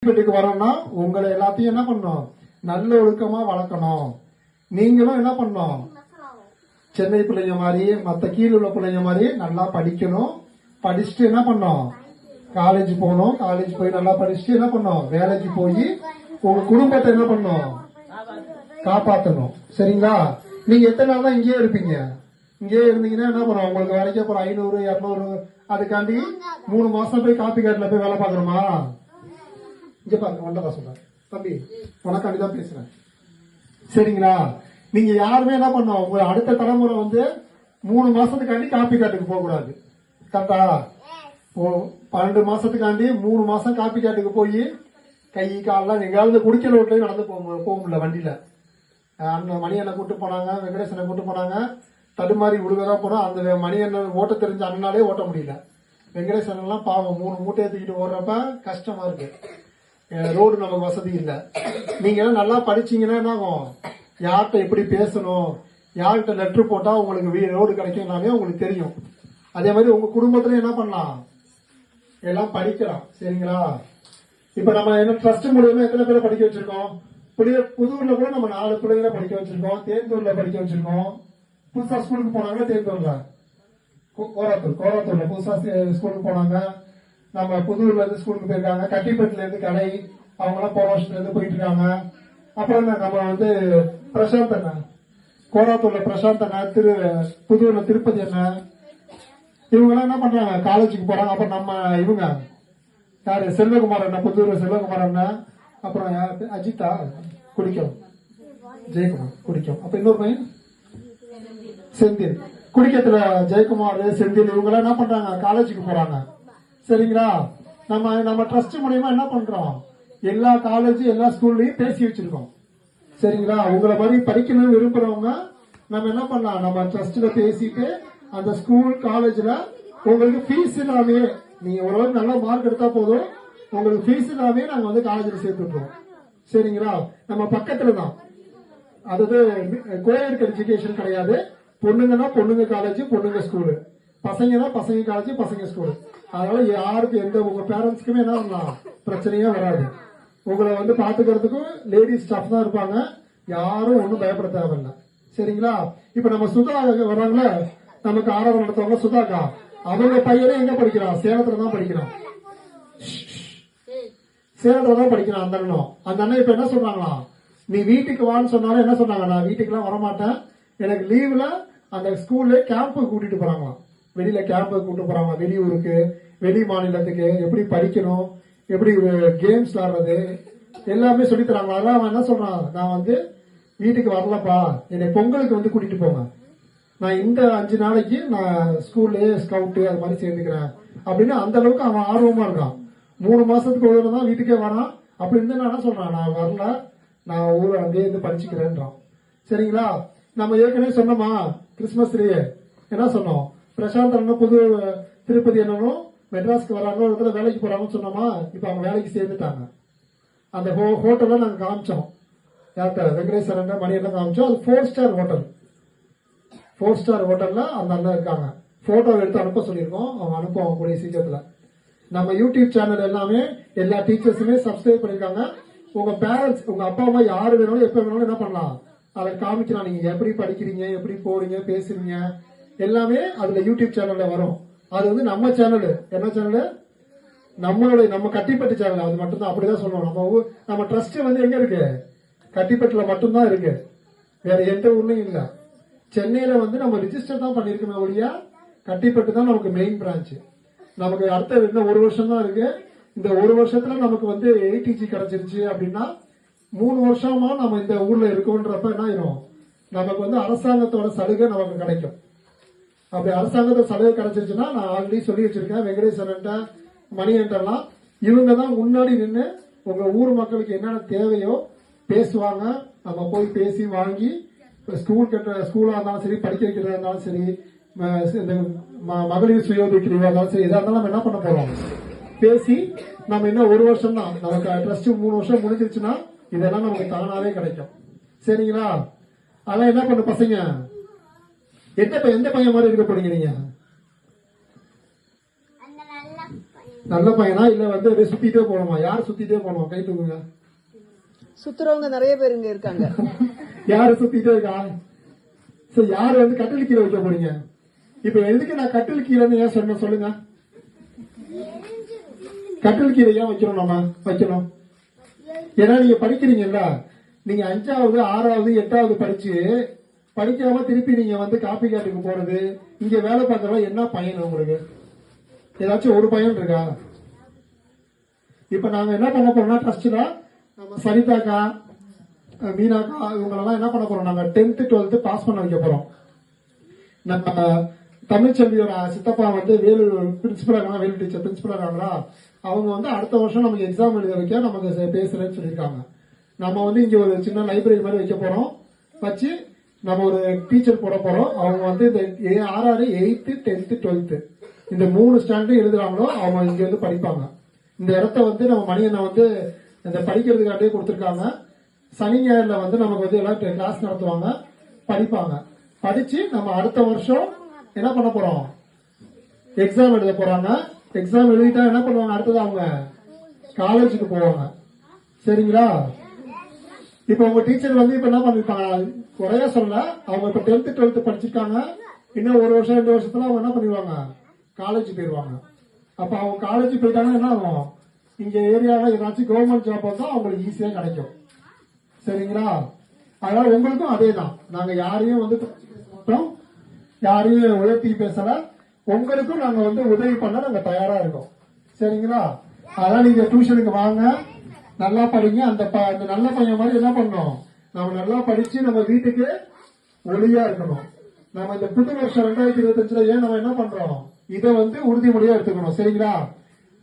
காப்பிப்பேட்டுக்கு வரோம்னா உங்களை எல்லாத்தையும் என்ன பண்ணணும், நல்ல ஒழுக்கமா வளர்க்கணும். நீங்களும் என்ன பண்ணணும், சென்னை பிள்ளைங்க மாதிரி மற்ற கீழே உள்ள பிள்ளைங்க மாதிரி நல்லா படிக்கணும். படிச்சுட்டு என்ன பண்ணோம், காலேஜ் போகணும். காலேஜ் போய் நல்லா படிச்சுட்டு என்ன பண்ணோம், வேலைக்கு போய் உங்க குடும்பத்தை என்ன பண்ணோம், காப்பாற்றணும். சரிங்களா? நீங்க எத்தனை நாள் தான் இங்கேயே இருப்பீங்க? இங்கேயே இருந்தீங்கன்னா என்ன பண்ணுவோம், உங்களுக்கு வேலைக்கு அப்புறம் 500 200 அதுக்காண்டி 3 மாசம் போய் காப்பி காட்டுல போய் வேலை பாக்குறோமா? இங்க பாருங்க, ஒன்றா சொல்றேன் தம்பி, உனக்காண்டி தான் பேசுறேன். சரிங்களா? நீங்க யாருமே என்ன பண்ணோம், உங்க அடுத்த தலைமுறை வந்து 3 மாசத்துக்காண்டி காப்பி காட்டுக்கு போக கூடாது. கரெக்டா? 12 மாசத்துக்காண்டி 3 மாசம் காப்பி காட்டுக்கு போய் கை காலெல்லாம் எங்காவது குடிக்கிற ரோட்லயும் நடந்து போக முடியல. வண்டியில அண்ணன் மணியண்ணை கூட்டு போனாங்க, வெங்கடேசனை கூட்டு போனாங்க. தடுமாறி விழுகதான் போனோம். அந்த மணியண்ணன் ஓட்ட தெரிஞ்ச அண்ணனாலே ஓட்ட முடியல. வெங்கடேசன் எல்லாம் பாவம் 3 மூட்டையை தூக்கிட்டு ஓடுறப்ப கஷ்டமா இருக்கு. ரோடு நமக்கு வசதி இல்லை. நீங்க எல்லாம் நல்லா படிச்சீங்கன்னா என்ன ஆகும், யார்கிட்ட எப்படி பேசணும், யார்கிட்ட லெட்டர் போட்டா உங்களுக்கு ரோடு கிடைக்கும் எல்லாமே உங்களுக்கு தெரியும். அதே மாதிரி உங்க குடும்பத்துல என்ன பண்ணலாம், எல்லாம் படிக்கலாம். சரிங்களா? இப்ப நம்ம என்ன ட்ரஸ்ட் மூலியமா எத்தனை பேரை படிக்க வச்சிருக்கோம்? புதூர்ல கூட நம்ம 4 பிள்ளைங்களை படிக்க வச்சிருக்கோம். தேந்தூர்ல படிக்க வச்சிருக்கோம். புதுசா ஸ்கூலுக்கு போனாங்க. தேந்தூர்ல கோராத்தூர்ல புதுசா ஸ்கூலுக்கு போனாங்க. நம்ம புதூர்ல இருந்து ஸ்கூலுக்கு போயிருக்காங்க. கட்டிப்பட்டுல இருந்து கடை அவங்க எல்லாம் போன வருஷத்துல இருந்து போயிட்டு இருக்காங்க. அப்புறம் நம்ம வந்து பிரசாந்த் அண்ணன், கோராத்தூர்ல பிரசாந்த் அண்ணன், புதூர்ல திருப்பதி அண்ணன், இவங்க எல்லாம் என்ன பண்றாங்க, காலேஜுக்கு போறாங்க. அப்புறம் நம்ம இவங்க யாரு, செல்வகுமார் அண்ணா, புதூர் செல்வகுமார் அண்ணா, அப்புறம் அஜித்தா குடிக்கும், ஜெயக்குமார் குடிக்கும், அப்ப இன்னொரு பையன் செந்தில் குடிக்கத்துல, ஜெயக்குமார் செந்தில் இவங்க எல்லாம் என்ன பண்றாங்க, காலேஜுக்கு போறாங்க. சரிங்களா? நம்ம ட்ரஸ்ட் மூலியமா என்ன பண்றோம், எல்லா காலேஜ் எல்லா ஸ்கூல்லையும் பேசி வச்சிருக்கோம். சரிங்களா? உங்களை மாதிரி படிக்கணும்னு விரும்புறவங்க நம்ம என்ன பண்ணலாம், நம்ம ட்ரஸ்ட்ல பேசிட்டு அந்த ஸ்கூல் காலேஜ்ல உங்களுக்கு ஃபீஸ் இல்லாமே, நீங்க ஓரளவுக்கு நல்ல மார்க் எடுத்தா போதும், உங்களுக்கு ஃபீஸ் இல்லாமே நாங்க வந்து காலேஜ்ல சேர்த்து விட்டுருவோம். சரிங்களா? நம்ம பக்கத்துல தான், அதாவது கோயட் எஜுகேஷன் கிடையாது. பொண்ணுங்கன்னா பொண்ணுங்க காலேஜ், பொண்ணுங்க ஸ்கூலு, பசங்கன்னா பசங்க காலேஜ், பசங்க ஸ்கூலு. அதனால யாருக்கு எந்த உங்க பேரண்ட்ஸ்க்குமே என்ன பண்ணலாம், பிரச்சனையே வராது. உங்களை வந்து பாத்துக்கிறதுக்கும் லேடிஸ் ஸ்டாஃப் தான் இருப்பாங்க. யாரும் ஒன்றும் பயப்பட தேவையில்லை. சரிங்களா? இப்ப நம்ம சுதா வர்றாங்களே, நமக்கு ஆராதனை நடத்துவாங்க சுதாக்கா, அவங்க பையனே எங்க படிக்கிறான், சேலத்துல தான் படிக்கிறான். சேலத்துல தான் படிக்கிறான் அந்த அண்ணன். அந்த அண்ணன் இப்ப என்ன சொல்றாங்களா, நீ வீட்டுக்கு வான்னு சொன்னாலும் என்ன சொன்னாங்க, நான் வீட்டுக்கு எல்லாம் வரமாட்டேன், எனக்கு லீவ்ல அந்த ஸ்கூல்ல கேம்புக்கு கூட்டிட்டு போறாங்களாம். வெளியில கேம்புக்கு கூட்டிட்டு போறாங்க, வெளியூருக்கு, வெளி மாநிலத்துக்கு, எப்படி படிக்கணும், எப்படி கேம்ஸ் ஆடுறது எல்லாமே சொல்லி தராங்க. அதெல்லாம் அவன் என்ன சொல்றான், நான் வந்து வீட்டுக்கு வரலப்பா, என்னை பொங்கலுக்கு வந்து கூட்டிட்டு போங்க, நான் இந்த 5 நாளைக்கு நான் ஸ்கூல்லே ஸ்கவுட்டு அது மாதிரி சேர்ந்துக்கிறேன் அப்படின்னு அந்த அளவுக்கு அவன் ஆர்வமா இருக்கான். 3 மாசத்துக்கு ஒரு தான் வீட்டுக்கே வரான். அப்படி இருந்து நான் என்ன சொல்றான், நான் வரல, நான் ஊர் அங்கேயே இருந்து படிச்சுக்கிறேன்றான். சரிங்களா? நம்ம ஏற்கனவே சொன்னோமா, கிறிஸ்துமஸ் என்ன சொன்னோம், பிரசாந்த் அண்ணன் புது திருப்பதி அண்ணனும் மெட்ராஸ்க்கு வராங்க, ஒரு இடத்துல வேலைக்கு போறாங்கன்னு சொன்னோமா. இப்ப அவங்க வேலைக்கு சேர்ந்துட்டாங்க. அந்த ஹோட்டல்ல நாங்க காமிச்சோம், யார்கிட்ட, வெங்கடேஸ்வரன் மணியெல்லாம் காமிச்சோம். அது 4 ஸ்டார் ஹோட்டல். 4 ஸ்டார் ஹோட்டல்ல அந்த அண்ணன் இருக்காங்க. போட்டோ எடுத்து அனுப்ப சொல்லியிருக்கோம், அவங்க அனுப்புவாங்க கூடிய சீக்கிரத்துல. நம்ம யூடியூப் சேனல் எல்லாமே எல்லா டீச்சர்ஸுமே சப்ஸ்கிரைப் பண்ணிருக்காங்க. உங்க பேரண்ட்ஸ், உங்க அப்பா அம்மா யாரு வேணாலும் எப்ப வேணாலும் என்ன பண்ணலாம், அதை காமிக்கலாம். நீங்க எப்படி படிக்கிறீங்க, எப்படி போறீங்க, பேசுறீங்க எல்லாமே அதுல யூடியூப் சேனல்ல வரும். அது வந்து நம்ம சேனல், என்ன சேனல், நம்ம கட்டிப்பட்டு சேனல். அது மட்டும் தான், அப்படிதான் சொல்லணும். நம்ம ட்ரஸ்ட் வந்து எங்க இருக்கு, கட்டிப்பட்டுல மட்டும்தான் இருக்கு, வேற எந்த ஊர்லயும் இல்ல. சென்னையில வந்து நம்ம ரிஜிஸ்டர் தான் பண்ணிருக்கோமே ஒழிய, கட்டிப்பட்டு தான் நமக்கு மெயின் பிரான்ச். நமக்கு அடுத்த இன்னும் 1 வருஷம் தான் இருக்கு. இந்த 1 வருஷத்துல நமக்கு வந்து ATG கிடைச்சிருச்சு அப்படின்னா 3 வருஷமா நம்ம இந்த ஊர்ல இருக்கோன்றப்ப என்ன ஆயிரும், நமக்கு வந்து அரசாங்கத்தோட சலுகை நமக்கு கிடைக்கும். அப்படி அரசாங்கத்தோட சலுகை கிடைச்சிருச்சுன்னா, நான் ஆல்ரெடி சொல்லி வச்சிருக்கேன், வெங்கடேஸ்வரன் மணியன்ட்டெல்லாம் இவங்க தான் முன்னாடி நின்று உங்க ஊர் மக்களுக்கு என்னென்ன தேவையோ பேசுவாங்க. நம்ம போய் பேசி வாங்கி ஸ்கூலா இருந்தாலும் சரி, படிக்க வைக்கிறதா இருந்தாலும் சரி, இந்த மகளிர் சுய உதவிக்குழுவா இருந்தாலும் சரி, எதா இருந்தாலும் நம்ம என்ன பண்ண போறோம், பேசி நம்ம இன்னும் 1 வருஷம் தான், நமக்கு ட்ரஸ்ட் 3 வருஷம் முடிஞ்சிருச்சுன்னா இதெல்லாம் நமக்கு தானாவே கிடைக்கும். சரிங்களா? அதான் என்ன பண்ண பசங்க, எந்த பையன் மாதிரி இருக்க போறீங்க நீங்க? நல்ல பையனா இல்ல வந்து அப்படியே சுத்திட்டே போகணுமா? யார் சுத்திட்டே போகணும்? கை தூக்குங்க. சுத்துறவங்க நிறைய பேர் இங்க இருக்காங்க. யாரு சுத்திட்டே இருக்கா? சோ யாரு வந்து கட்டில் கீழே வைக்க போறீங்க? இப்ப எதுக்கு நான் கட்டில் கீழேன்னு ஏன் சொன்ன சொல்லுங்க? கட்டில் கீழே ஏன் வைக்கணும்? நம்ம வைக்கணும் ஏன்னா நீங்க படிக்கிறீங்கல்ல. நீங்க 5வது 6வது 8வது படிக்காம திருப்பி நீங்க வந்து காப்பி காட்டுக்கு போறது, இங்க வேலை பார்க்கறதுல என்ன பயன் உங்களுக்கு? ஏதாச்சும் ஒரு பயன் இருக்கா? இப்ப நாங்க என்ன பண்ண போறோம்னா ட்ரஸ்ட்ல நம்ம சரிதாக்கா, மீனாக்கா இவங்களெல்லாம் என்ன பண்ண போறோம்? நாங்க 10th 12th பாஸ் பண்ண வைக்க போறோம். நம்ம தமிழ்ச்செல்வியோட சித்தப்பா வந்து வேலூர் பிரின்சிபல் ஆகிறாங்க, வேலூர் டீச்சர் பிரின்சிபல் ஆகிறாங்களா, அவங்க வந்து அடுத்த வருஷம் நமக்கு எக்ஸாம் எழுத வைக்க நமக்கு பேசுறேன்னு சொல்லியிருக்காங்க. நம்ம வந்து இங்க ஒரு சின்ன லைப்ரரி மாதிரி வைக்க போறோம். வச்சு நம்ம ஒரு டீச்சர் போட போறோம். அவங்க வந்து இந்த 6வது 8th 10th 12th இந்த 3 ஸ்டாண்டர்ட் எழுதுறாங்களோ அவங்க இங்க வந்து படிப்பாங்க. இந்த இடத்த வந்து நம்ம மணியனை வந்து இந்த படிக்கிறதுக்காண்டே கொடுத்துருக்காங்க. சனி ஞாயிறுல வந்து நமக்கு வந்து எல்லாம் கிளாஸ் நடத்துவாங்க, படிப்பாங்க. படிச்சு நம்ம அடுத்த வருஷம் என்ன பண்ண போறோம்? எக்ஸாம் எழுத போறாங்க. எக்ஸாம் எழுதிட்டா என்ன பண்ணுவாங்க? அடுத்தது அவங்க காலேஜுக்கு போவாங்க. சரிங்களா? இப்ப உங்க டீச்சர் வந்து இப்ப என்ன பண்ணிருப்பாங்க? குறைய சொல்ல, அவங்க இப்ப 10th 12th படிச்சிருக்காங்க. இன்னும் ஒரு வருஷம் 2 வருஷத்துல அவங்க என்ன பண்ணிடுவாங்க? காலேஜ் போயிருவாங்க. அப்ப அவங்க காலேஜ் போயிட்டாங்கன்னா என்ன ஆகும்? இங்க ஏரியால ஏதாச்சும் கவர்மெண்ட் ஜாப் வந்தா அவங்களுக்கு ஈஸியா கிடைக்கும். சரிங்களா? அதனால உங்களுக்கும் அதே தான். நாங்க யாரையும் வந்து யாரையும் உயர்த்தி பேசல. உங்களுக்கும் நாங்க வந்து உதவி பண்ண நாங்க தயாரா இருக்கோம். சரிங்களா? அதான் நீங்க டியூஷனுக்கு வாங்க, நல்லா படிங்க. அந்த நல்ல பையன் மாதிரி என்ன பண்ணணும்? நம்ம நல்லா படிச்சு நம்ம வீட்டுக்கு ஒளியா இருக்கணும். நம்ம இந்த புது வருஷம் 2025 ஏன் நம்ம என்ன பண்றோம்? இதை வந்து உறுதிமொழியா எடுத்துக்கணும். சரிங்களா?